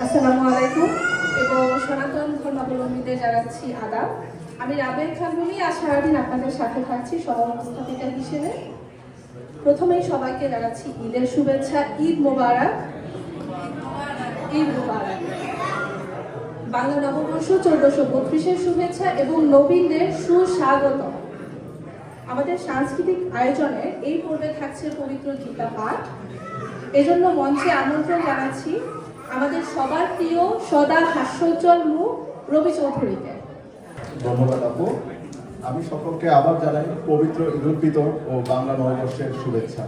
আসসালামু আলাইকুম এবং সনাতন ধর্মাবলম্বীদের জানাচ্ছি আদাব। আমি রাবেয়া খান রুমি আজ সারাদিন আপনাদের সাথে থাকছি সহ উপস্থাপিকা হিসেবে। প্রথমেই সবাইকে জানাচ্ছি ঈদের শুভেচ্ছা। ঈদ মোবারক। ঈদ মোবারক। বাংলা নববর্ষ 1432-এর শুভেচ্ছা এবং নবীনদের সুস্বাগত। আমাদের সাংস্কৃতিক আয়োজনে এই পর্বে থাকছে পবিত্র গীতা পাঠ। এজন্য মঞ্চে আমন্ত্রণ জানাচ্ছি আমাদের সবার প্রিয় সদা হাস্যোজ্জ্বল মুখ রবি চৌধুরীকে। ধন্যবাদ আপু। আমি সকলকে আবার জানাই পবিত্র ঈদ উল ফিতর ও বাংলা নববর্ষের শুভেচ্ছা।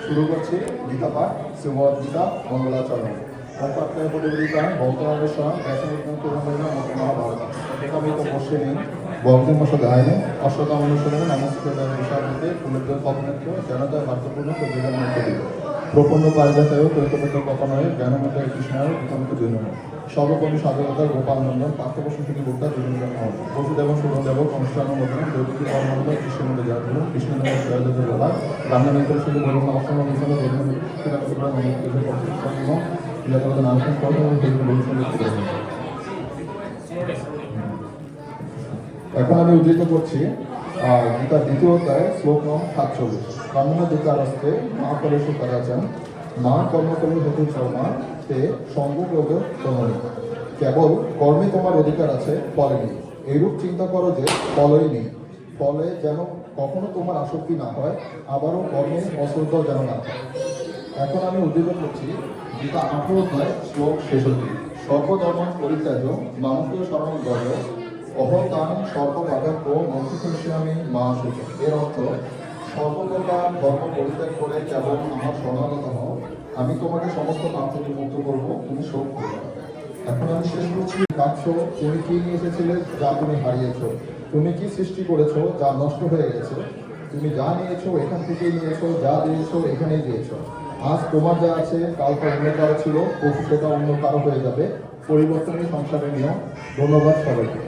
শুরু করছি গীতা পাঠ শ্রীমদ্ গীতা মঙ্গলাচরণ অপাত্রায় প্রতিযোগিতা বৌদ্ধ মহাভারত একামিত বর্ষে নেই বর্গমশ গায়নে অশ্বতম অনুসরণ নমস্কার বিষয়তে উল্লেখ কপনেত্র জনতায় বার্তাপূর্ণ প্রতিযোগিতার মধ্যে দিল প্রপন্ন পারিজাতেও তৈতপত্র কপনয়ে জ্ঞানমত কৃষ্ণায় প্রথমিত দুই সর্বকর্মী স্বাধীনতার গোপাল নন্দন পাঠ্যবর্ষ থেকে বোধা দুজন বসুদেব সুরদেব অনুষ্ঠান মতন দৈবিকী কর্মন্দ কৃষ্ণমন্দির জাতীয় কৃষ্ণদেব জয়দেবের বাবা রান্না নিকল শুধু বলুন অসম মিশনে যথাযথ নামসন করেন এবং সেগুলো ভবিষ্যতে তুলে ধরেন। এখন আমি উদ্ধৃত করছি গীতার দ্বিতীয় অধ্যায় শ্লোক নং 47। কর্মণাধিকারস্তে মা কলেশু করাচান মা কর্মকলে হেতু চর্মা তে সঙ্গযোগ প্রণয়ী। কেবল কর্মে তোমার অধিকার আছে, ফলে নেই। এইরূপ চিন্তা করো যে ফলই নেই, ফলে যেন কখনো তোমার আসক্তি না হয়, আবারও কর্মে অশ্রদ্ধ যেন না হয়। এখন আমি উদ্ধৃত করছি গীতা 18 অধ্যায় শ্লোক 66। সর্বধর্ম পরিত্যাজ্য মানুষকে স্মরণ গর্ব অহতান সর্ববাধক্য মন্ত্রিষ্যামি মা সূচ। এর অর্থ সর্বপ্রকার ধর্ম পরিত্যাগ করে কেবল আমার শরণাগত হও, আমি তোমাকে সমস্ত পাপ থেকে মুক্ত করবো, তুমি শোক করবে। এখন আমি শেষ করছি বাক্স। তুমি কি নিয়ে এসেছিলে যা তুমি হারিয়েছো? তুমি কি সৃষ্টি করেছো যা নষ্ট হয়ে গেছে? তুমি যা নিয়েছো এখান থেকেই নিয়েছো, যা দিয়েছো এখানেই দিয়েছো। আজ তোমার যা আছে কালকে অন্য কারো ছিল, পশু সেটা অন্য কারো হয়ে যাবে। পরিবর্তনই সংসারের নিয়ম। ধন্যবাদ সবাইকে।